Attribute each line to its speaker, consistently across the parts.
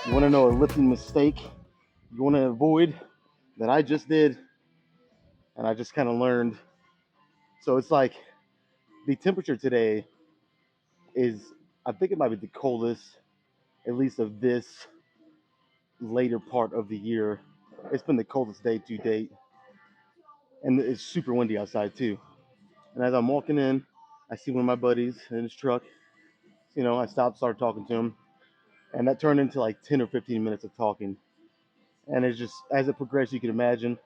Speaker 1: You want to know a lifting mistake you want to avoid that I just did, and I just kind of learned. So it's like the temperature today is, I think it might be the coldest, at least of this later part of the year. It's been the coldest day to date, and it's super windy outside too. And as I'm walking in, I see one of my buddies in his truck. I stopped, started talking to him, and that turned into like 10 or 15 minutes of talking. And it's just, as it progressed, you can imagine,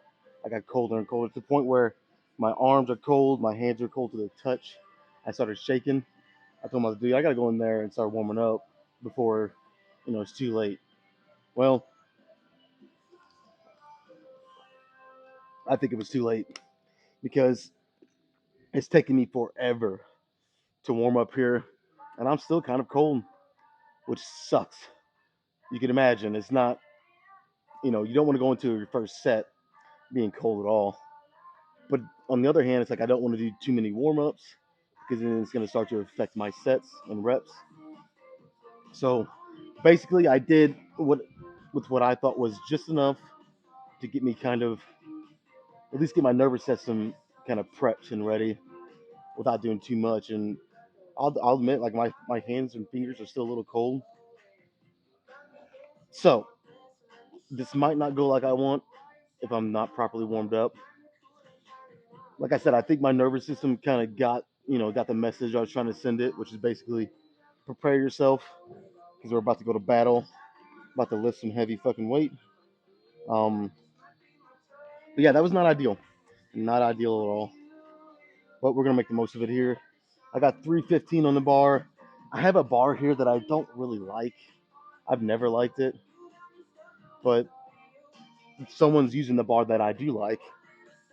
Speaker 1: I got colder and colder to the point where my arms are cold, my hands are cold to the touch. I started shaking. I told my dude, I gotta go in there and start warming up before, it's too late. Well, I think it was too late because it's taking me forever to warm up here, and I'm still kind of cold, which sucks. You can imagine it's not, you don't want to go into your first set being cold at all. But on the other hand, it's like I don't want to do too many warm ups because then it's going to start to affect my sets and reps. So basically, I did what I thought was just enough to get me kind of at least get my nervous system kind of prepped and ready without doing too much. And I'll admit, like my hands and fingers are still a little cold. So this might not go like I want if I'm not properly warmed up. Like I said, I think my nervous system kind of got the message I was trying to send it, which is basically prepare yourself because we're about to go to battle, about to lift some heavy fucking weight. Um, but yeah, that was not ideal at all. But we're gonna make the most of it here. I got 315 on the bar. I have a bar here that I don't really like. I've never liked it, but someone's using the bar that I do like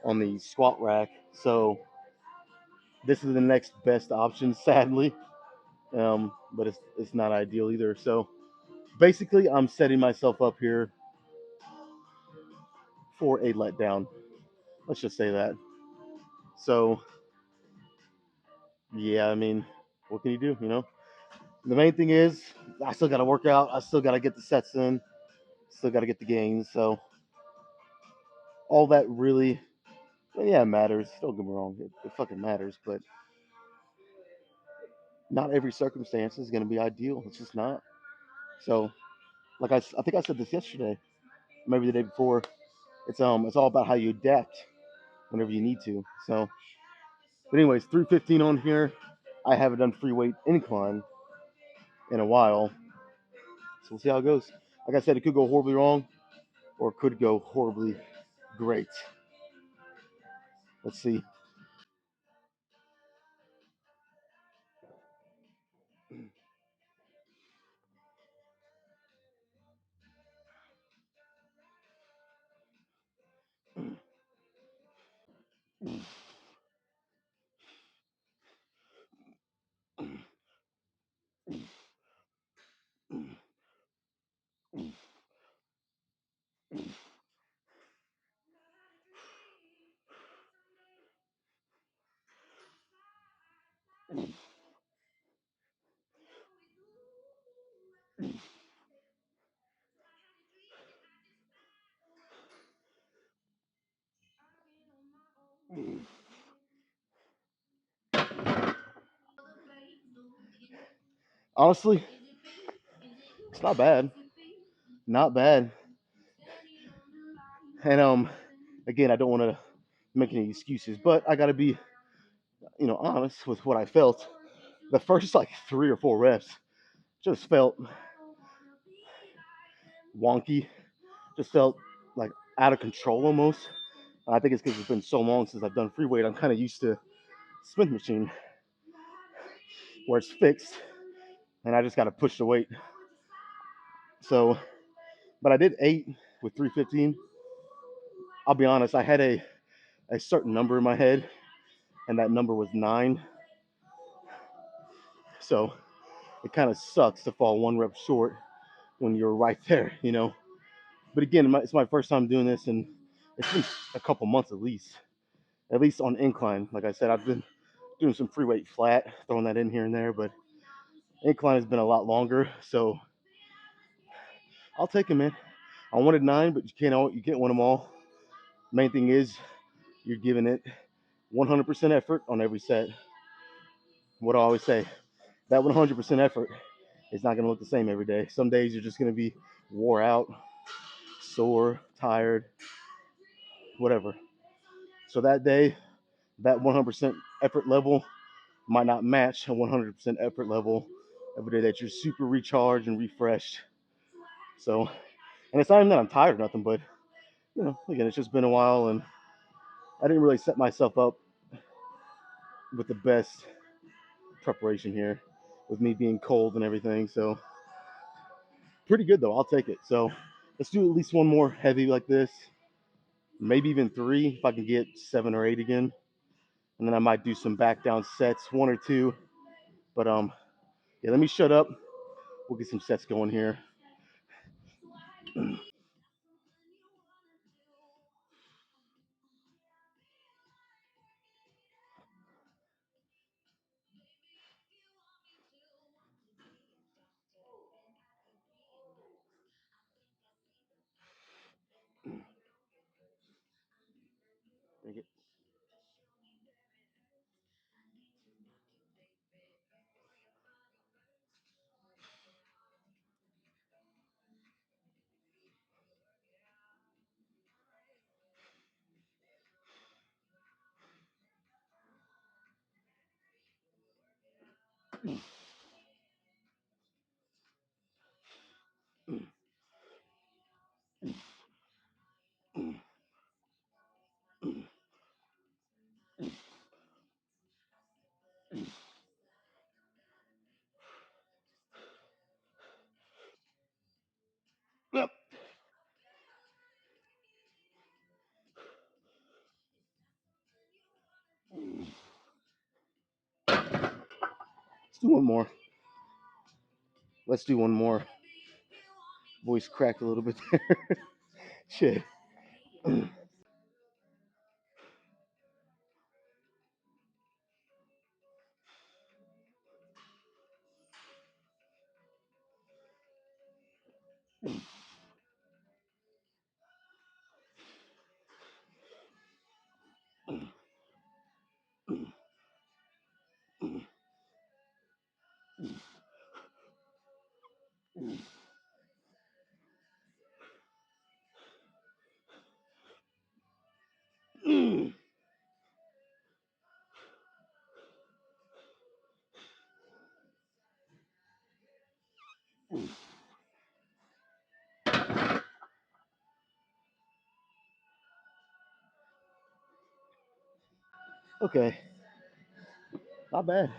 Speaker 1: on the squat rack. So this is the next best option, sadly. But it's not ideal either. So basically, I'm setting myself up here for a letdown. Let's just say that. So yeah, I mean, what can you do? The main thing is I still got to work out. I still got to get the sets in. Still got to get the gains. So all that really, well, yeah, matters. Don't get me wrong, it fucking matters. But not every circumstance is going to be ideal. It's just not. So like I think I said this yesterday, maybe the day before. It's all about how you adapt whenever you need to. So, but anyways, 315 on here. I haven't done free weight incline in a while, so we'll see how it goes. Like I said, it could go horribly wrong, or it could go horribly great. Let's see. Honestly, it's not bad. Not bad. And again, I don't want to make any excuses, but I got to be, honest with what I felt. The first like 3 or 4 reps just felt wonky, just felt like out of control almost. I think it's because it's been so long since I've done free weight. I'm kind of used to Smith machine where it's fixed and I just got to push the weight. So, but I did 8 with 315. I'll be honest, I had a certain number in my head, and that number was 9. So it kind of sucks to fall 1 rep short when you're right there, you know. But again, it's my first time doing this, and it's been a couple months at least on incline. Like I said, I've been doing some free weight flat, throwing that in here and there, but incline has been a lot longer. So I'll take it, man. I wanted 9, but you can't win them all. Main thing is you're giving it 100% effort on every set. What I always say, that 100% effort is not going to look the same every day. Some days you're just going to be wore out, sore, tired, whatever. So that day, that 100% effort level might not match a 100% effort level every day that you're super recharged and refreshed. So, and it's not even that I'm tired or nothing, but you know, again, it's just been a while, and I didn't really set myself up with the best preparation here, with me being cold and everything. So, pretty good though. I'll take it. So, let's do at least one more heavy like this, maybe even 3 if I can get 7 or 8 again, and then I might do some back down sets, 1 or 2. But yeah, let me shut up. We'll get some sets going here. Take it. Yep. Let's do one more. Let's do one more. Voice cracked a little bit there. Shit. Okay, not bad.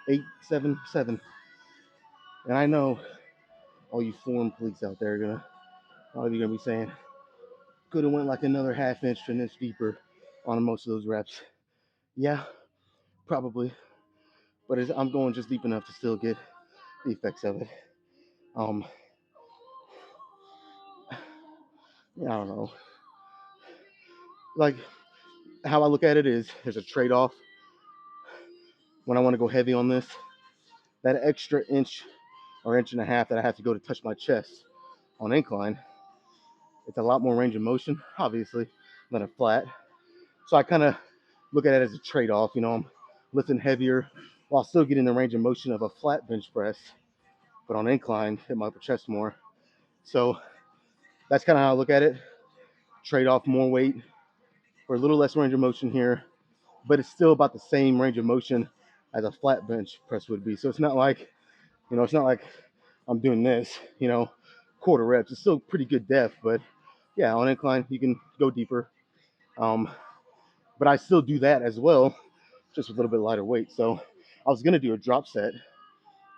Speaker 1: 8, 7, 7. And I know all you form police out there are gonna, all of you gonna be saying, could have went like another half inch to an inch deeper on most of those reps. Yeah, probably. But I'm going just deep enough to still get the effects of it. Um, yeah, I don't know. Like how I look at it is there's a trade-off when I want to go heavy on this. That extra inch or inch and a half that I have to go to touch my chest on incline, it's a lot more range of motion, obviously, than a flat. So I kind of look at it as a trade-off. You know, I'm lifting heavier while still getting the range of motion of a flat bench press, but on incline, hit my upper chest more. So that's kind of how I look at it. Trade off more weight for a little less range of motion here, but it's still about the same range of motion as a flat bench press would be. So it's not like, you know, it's not like I'm doing this, quarter reps. It's still pretty good depth, but yeah, on incline you can go deeper. Um, but I still do that as well, just with a little bit lighter weight. So I was gonna do a drop set,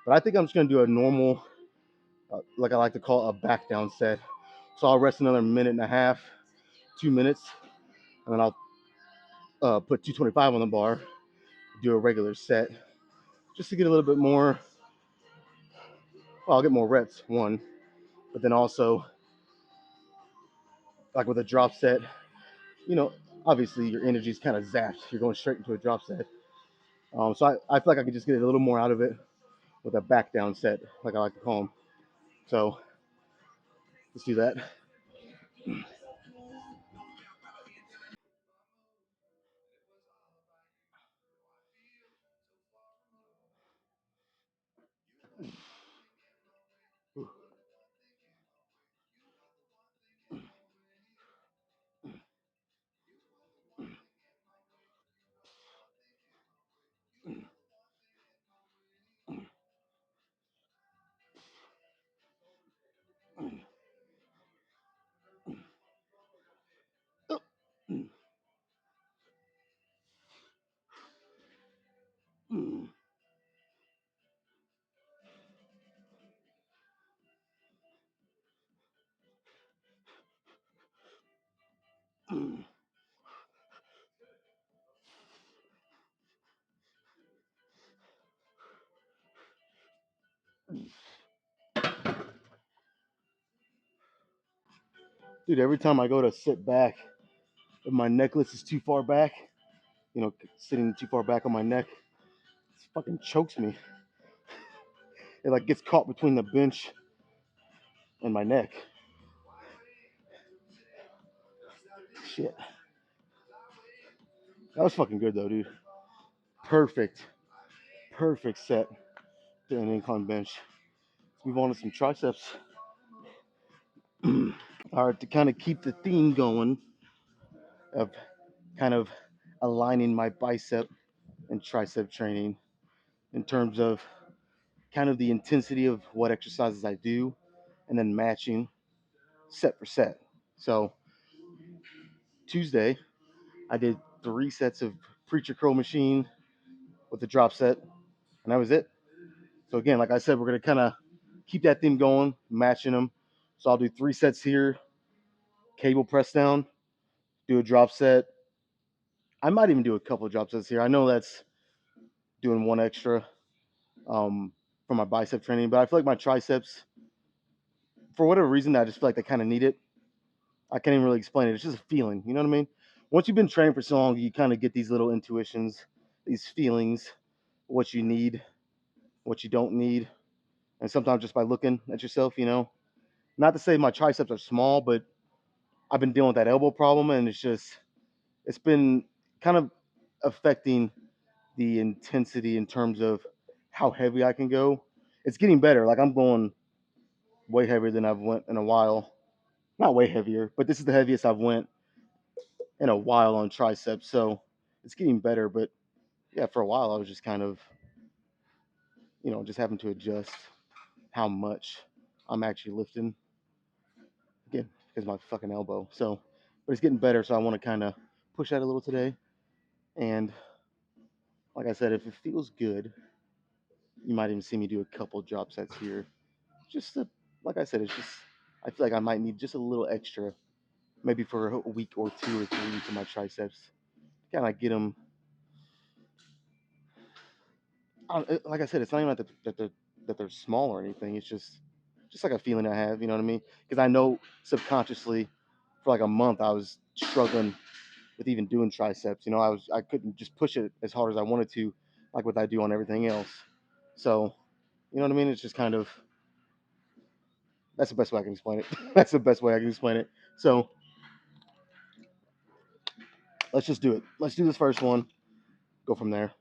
Speaker 1: but I think I'm just gonna do a normal, like I like to call a back down set. So I'll rest another minute and a half, 2 minutes, and then I'll put 225 on the bar, do a regular set, just to get a little bit more. Well, I'll get more reps, one, but then also like with a drop set, you know, obviously your energy is kind of zapped. You're going straight into a drop set. So I feel like I can just get a little more out of it with a back down set, like I like to call them. So let's do that. Dude, every time I go to sit back, if my necklace is too far back, sitting too far back on my neck, it fucking chokes me. It like gets caught between the bench and my neck. Shit. That was fucking good though, dude. Perfect. Perfect set to an incline bench. Let's move on to some triceps. All right, to kind of keep the theme going of kind of aligning my bicep and tricep training in terms of kind of the intensity of what exercises I do and then matching set for set. So Tuesday, I did 3 sets of preacher curl machine with the drop set, and that was it. So again, like I said, we're gonna kind of keep that theme going, matching them. So I'll do 3 sets here, cable press down, do a drop set. I might even do a couple of drop sets here. I know that's doing one extra for my bicep training, but I feel like my triceps, for whatever reason, I just feel like they kind of need it. I can't even really explain it. It's just a feeling. You know what I mean? Once you've been training for so long, you kind of get these little intuitions, these feelings, what you need, what you don't need. And sometimes just by looking at yourself, not to say my triceps are small, but I've been dealing with that elbow problem, and it's been kind of affecting the intensity in terms of how heavy I can go. It's getting better. Like I'm going way heavier than I've went in a while. Not way heavier, but this is the heaviest I've went in a while on triceps. So it's getting better. But yeah, for a while I was just kind of, just having to adjust how much I'm actually lifting. Again, because my fucking elbow. So, but it's getting better. So I want to kind of push that a little today. And like I said, if it feels good, you might even see me do a couple drop sets here. Just to, like I said, it's just I feel like I might need just a little extra, maybe for a week or 2 or 3 to my triceps. Kind of get them. Like I said, it's not even that they're small or anything. It's just like a feeling I have. You know what I mean? Because I know subconsciously, for like a month, I was struggling with even doing triceps. I couldn't just push it as hard as I wanted to, like what I do on everything else. So, you know what I mean? It's just kind of that's the best way I can explain it. That's the best way I can explain it. So let's just do it. Let's do this first one. Go from there.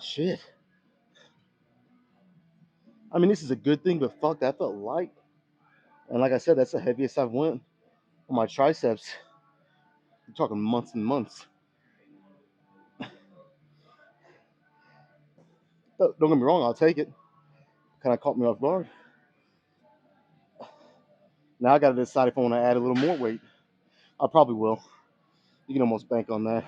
Speaker 1: Shit. I mean, this is a good thing, but fuck, that felt light. And like I said, that's the heaviest I've went on my triceps. I'm talking months and months. Don't get me wrong, I'll take it. Kind of caught me off guard. Now I got to decide if I want to add a little more weight. I probably will. You can almost bank on that.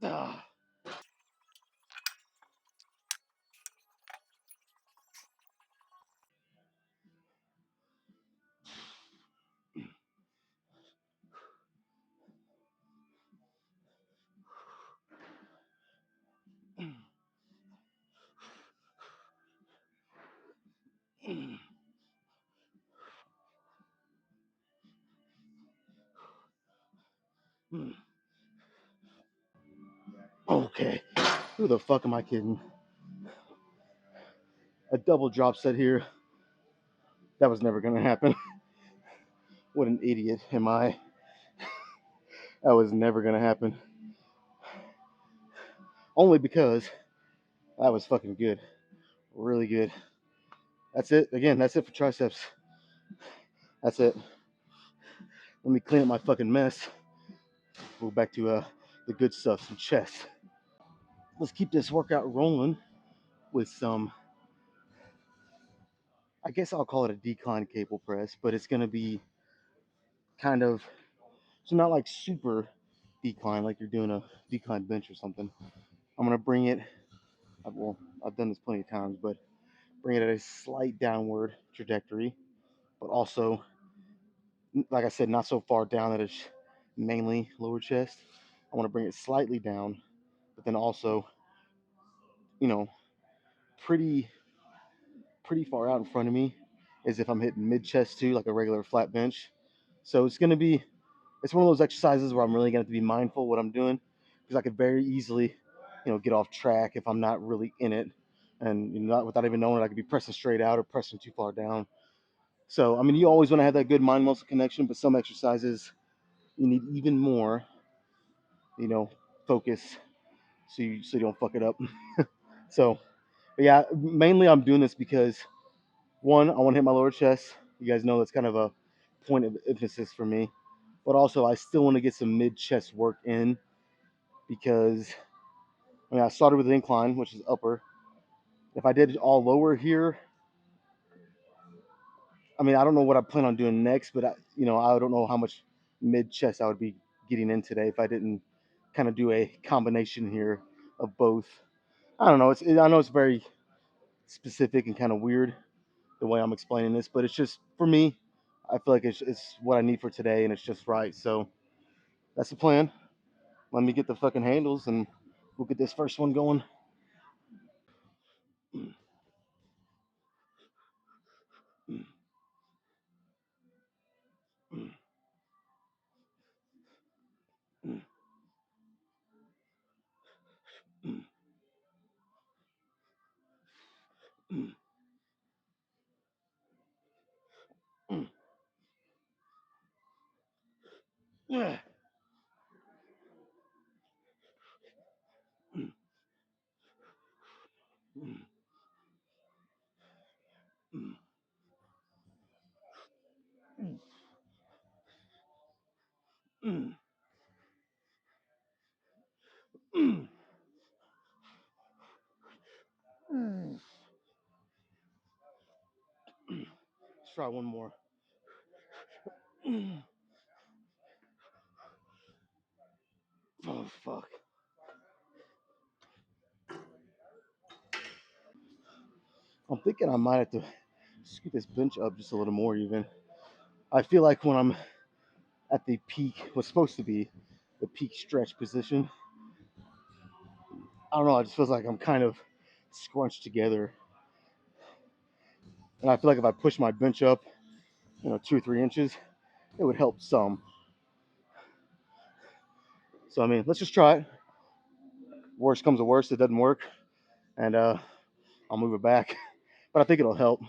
Speaker 1: Ah. Okay. Who the fuck am I kidding? A double drop set here. That was never going to happen. What an idiot am I? That was never going to happen. Only because that was fucking good. Really good. That's it. Again, that's it for triceps. That's it. Let me clean up my fucking mess. We'll go back to the good stuff, some chest. Let's keep this workout rolling with some, I guess I'll call it a decline cable press, but it's going to be kind of, so not like super decline, like you're doing a decline bench or something. I'm going to bring it, well, I've done this plenty of times, but bring it at a slight downward trajectory, but also, like I said, not so far down that it's mainly lower chest. I want to bring it slightly down, but then also, you know, pretty far out in front of me as if I'm hitting mid chest too, like a regular flat bench. So it's gonna be, it's one of those exercises where I'm really gonna have to be mindful what I'm doing, because I could very easily, get off track if I'm not really in it, and not without even knowing it, I could be pressing straight out or pressing too far down. So I mean, you always want to have that good mind muscle connection, but some exercises you need even more, focus so you don't fuck it up. So, but yeah, mainly I'm doing this because one, I want to hit my lower chest. You guys know that's kind of a point of emphasis for me. But also, I still want to get some mid chest work in because I started with the incline, which is upper. If I did all lower here, I don't know what I plan on doing next, but I don't know how much mid chest I would be getting in today if I didn't kind of do a combination here of both. I don't know. I know it's very specific and kind of weird the way I'm explaining this, but it's just for me. I feel like it's what I need for today, and it's just right. So that's the plan. Let me get the fucking handles, and we'll get this first one going. Let's try one more. Oh, fuck. I'm thinking I might have to scoot this bench up just a little more, even. I feel like when I'm at the peak, what's supposed to be the peak stretch position, I don't know, it just feels like I'm kind of scrunched together. And I feel like if I push my bench up, 2 or 3 inches, it would help some. So, I mean, let's just try it. Worst comes to worst, it doesn't work. And I'll move it back. But I think it'll help.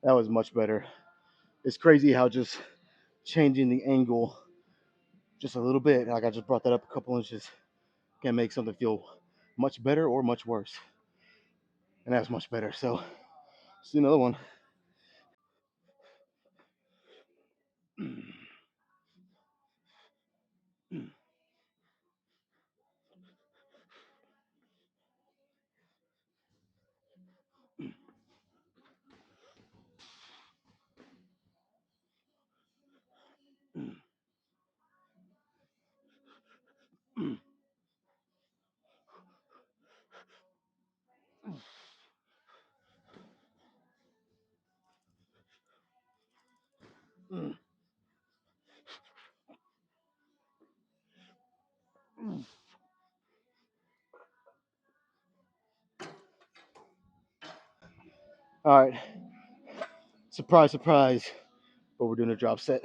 Speaker 1: That was much better. It's crazy how just changing the angle just a little bit, like I just brought that up a couple inches, can make something feel much better or much worse. And that's much better. So, let's do another one. All right. Surprise, surprise. But we're doing a drop set.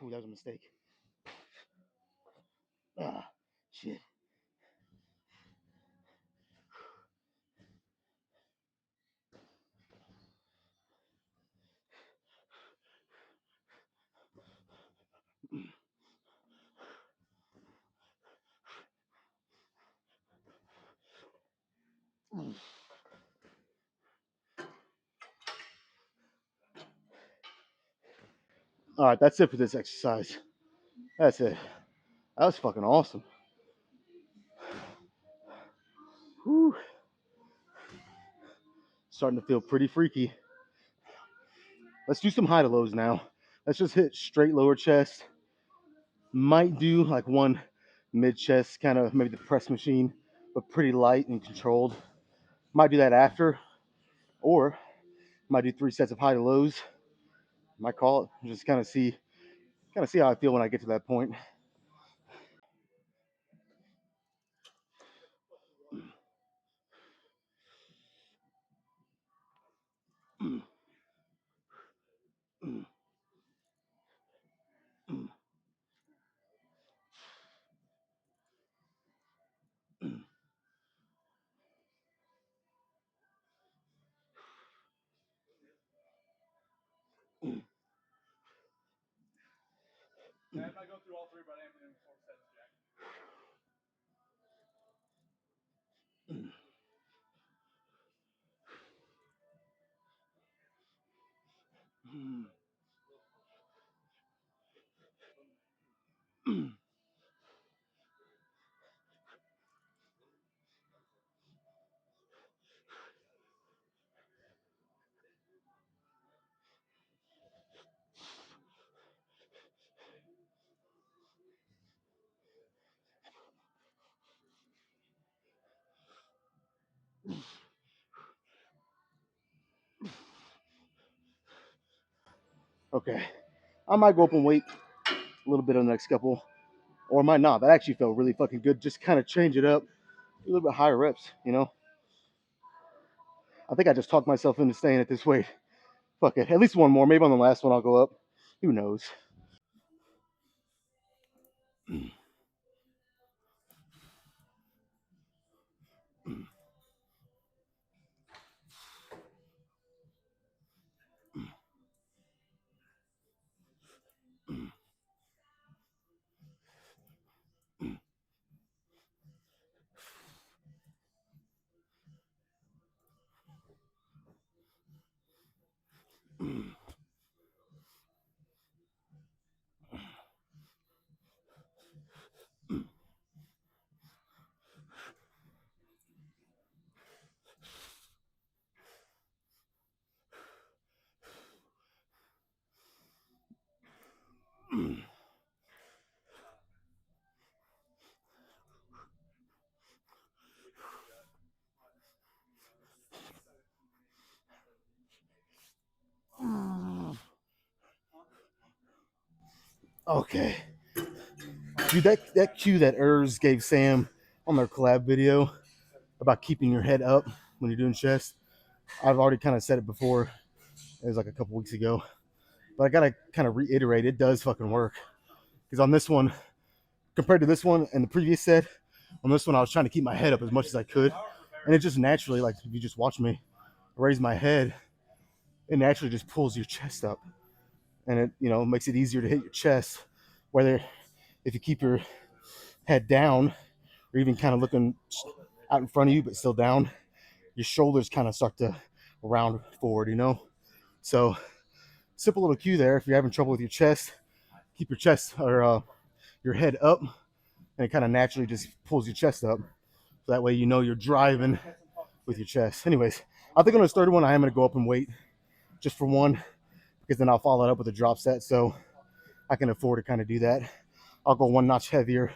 Speaker 1: Ooh, that was a mistake. Ah, shit. All right, that's it for this exercise. That's it. That was fucking awesome. Whew. Starting to feel pretty freaky. Let's do some high to lows now. Let's just hit straight lower chest. Might do like one mid chest, kind of maybe the press machine, but pretty light and controlled. Might do that after, or might do 3 sets of high to lows. Might call it. Just kind of see how I feel when I get to that point. Okay, I might go up and weight a little bit on the next couple, or I might not. That actually felt really fucking good. Just kind of change it up, a little bit higher reps. You know, I think I just talked myself into staying at this weight. Fuck it, at least one more. Maybe on the last one I'll go up. Who knows? Okay, dude, that cue that Urs gave Sam on their collab video about keeping your head up when you're doing chest, I've already kind of said it before. It was like a couple weeks ago, but I gotta kind of reiterate, it does fucking work. Because on this one, compared to this one and the previous set, on this one I was trying to keep my head up as much as I could, and it just naturally, like if you just watch me raise my head, it naturally just pulls your chest up, and it makes it easier to hit your chest. Whether if you keep your head down or even kind of looking out in front of you but still down, your shoulders kind of start to round forward. So simple little cue there. If you're having trouble with your chest, keep your chest or your head up, and it kind of naturally just pulls your chest up. So that way you're driving with your chest. Anyways, I think on this third one I am going to go up and weight just for one, because then I'll follow it up with a drop set, so I can afford to kind of do that. I'll go one notch heavier.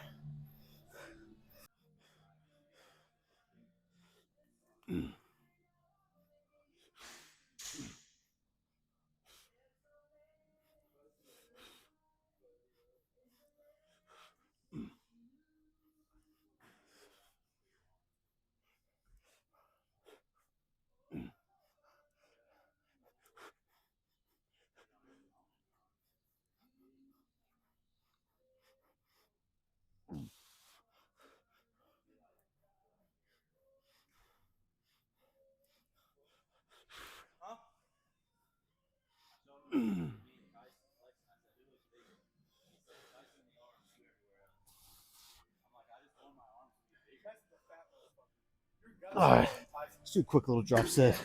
Speaker 1: All right, let's do a quick little drop set.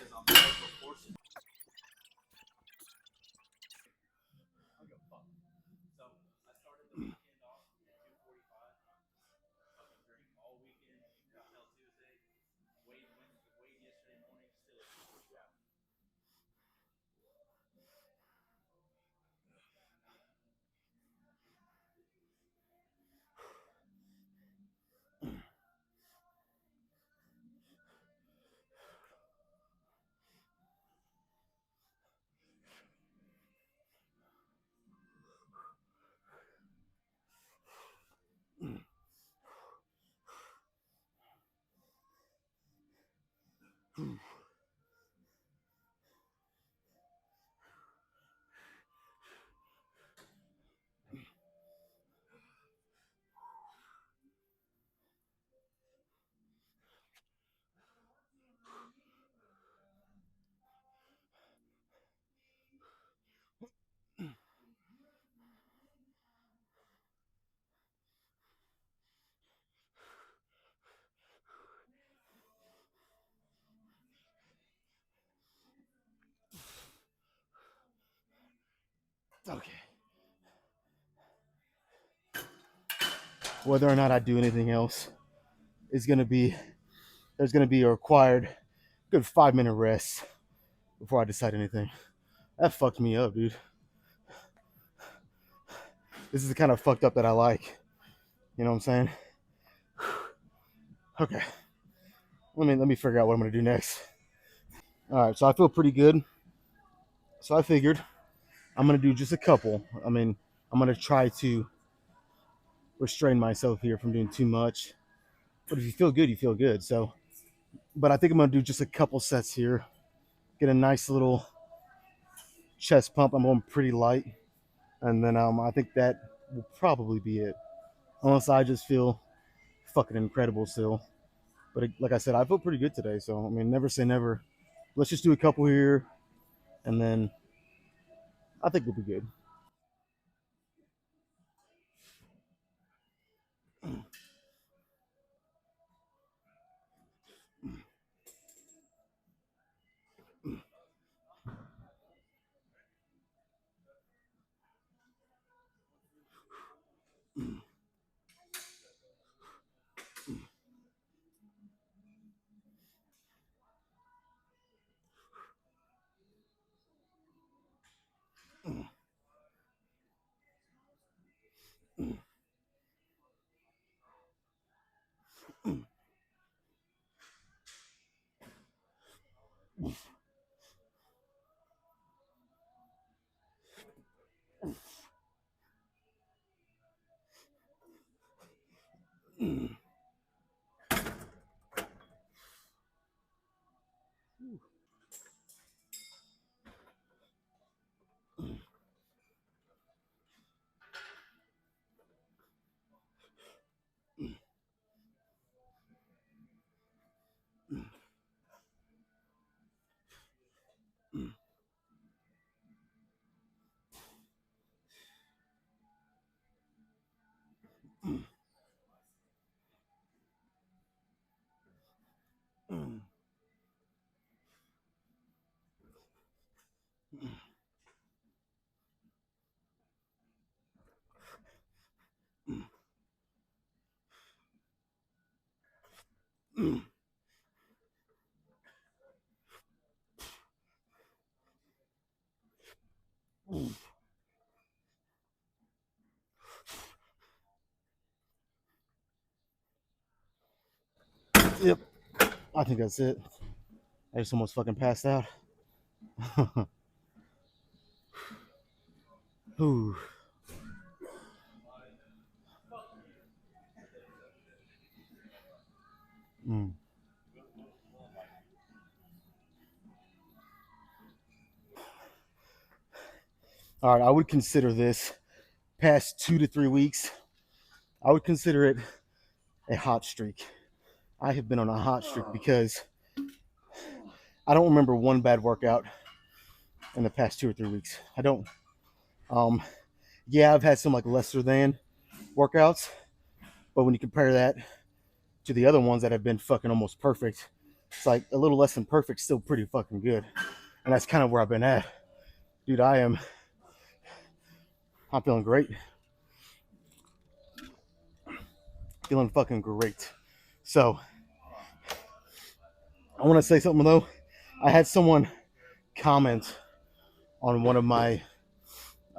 Speaker 1: Okay. Whether or not I do anything else is gonna be there's gonna be a required good 5 minute rest before I decide anything. That fucked me up, dude. This is the kind of fucked up that I like. You know what I'm saying? Okay. Let me figure out what I'm gonna do next. All right, so I feel pretty good. So I figured I'm gonna do just a couple. I'm gonna try to restrain myself here from doing too much. But if you feel good, you feel good. So, but I think I'm gonna do just a couple sets here. Get a nice little chest pump. I'm going pretty light, and then I think that will probably be it. Unless I just feel fucking incredible still. But like I said, I feel pretty good today. So never say never. Let's just do a couple here, and then I think we'll be good. Yep, I think that's it. I just almost fucking passed out. Ooh. Mm. All right, I would consider this past 2 to 3 weeks. I would consider it a hot streak. I have been on a hot streak because I don't remember one bad workout in the past 2 or 3 weeks. I don't. Um, yeah, I've had some like lesser than workouts, but when you compare that to the other ones that have been fucking almost perfect, it's like a little less than perfect, still pretty fucking good. And that's kind of where I've been at, dude. I'm feeling great, feeling fucking great. So I want to say something though. I had someone comment on one of my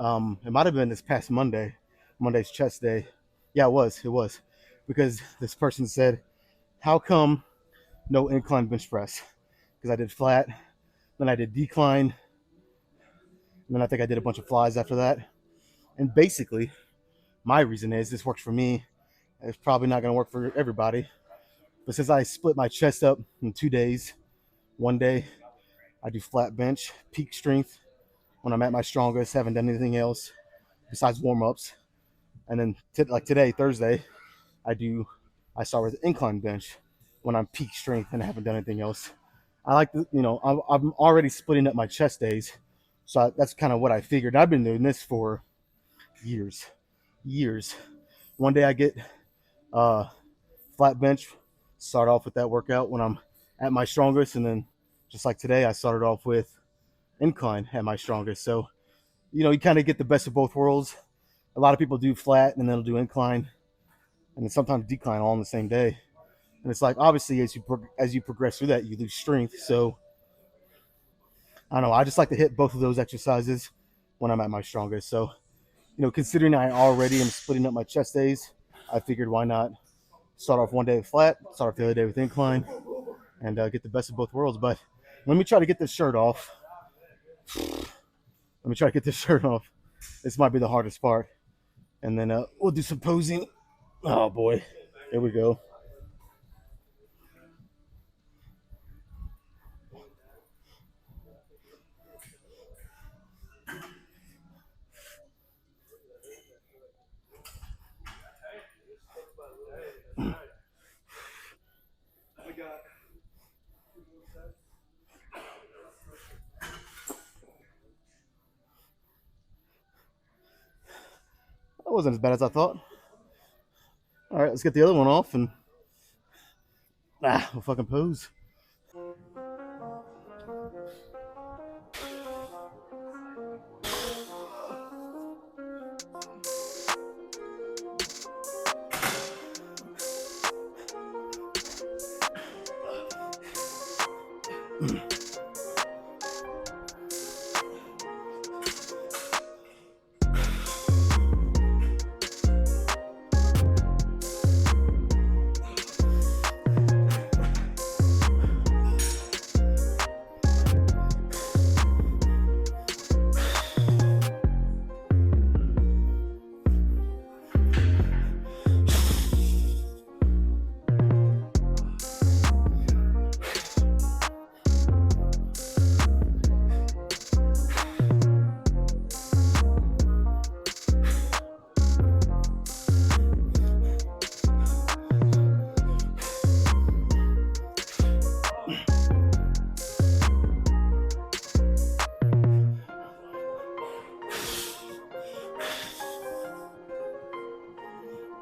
Speaker 1: it might have been this past Monday's chest day. Yeah, it was because this person said, how come no incline bench press? Because I did flat, then I did decline, and then I think I did a bunch of flies after that. And basically my reason is this works for me. It's probably not going to work for everybody, but since I split my chest up in 2 days, one day I do flat bench peak strength when I'm at my strongest, haven't done anything else besides warm-ups. And then like today, Thursday, I start with incline bench when I'm peak strength and I haven't done anything else. I like to, I'm already splitting up my chest days, so that's kind of what I figured. I've been doing this for years, years. One day I get uh, flat bench, start off with that workout when I'm at my strongest, and then just like today, I started off with incline at my strongest. So you kind of get the best of both worlds. A lot of people do flat and then they'll do incline, and then sometimes decline all in the same day. And it's like obviously as you progress through that, you lose strength. So I don't know. I just like to hit both of those exercises when I'm at my strongest. So considering I already am splitting up my chest days, I figured why not start off one day with flat, start off the other day with incline, and get the best of both worlds. But let me try to get this shirt off. Let me try to get this shirt off. This might be the hardest part. And then we'll do some posing. Oh boy. Here we go. That wasn't as bad as I thought. All right, let's get the other one off and we'll fucking pose.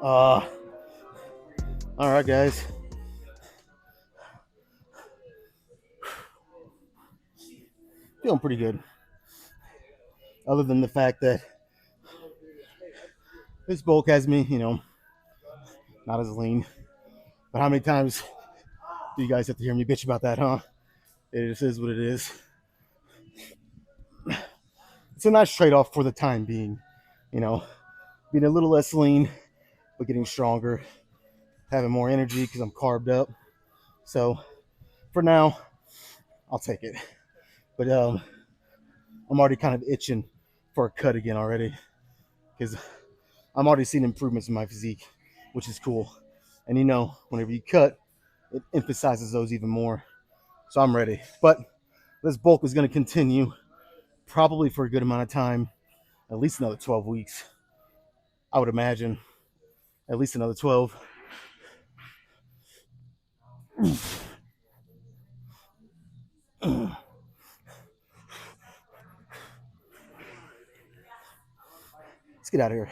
Speaker 1: All right, guys. Feeling pretty good. Other than the fact that this bulk has me, not as lean. But how many times do you guys have to hear me bitch about that, huh? It just is what it is. It's a nice trade-off for the time being, being a little less lean, but getting stronger, having more energy because I'm carved up. So for now, I'll take it. But I'm already kind of itching for a cut again already because I'm already seeing improvements in my physique, which is cool. And whenever you cut, it emphasizes those even more. So I'm ready. But this bulk is going to continue probably for a good amount of time, at least another 12 weeks. I would imagine at least another 12. Let's get out of here.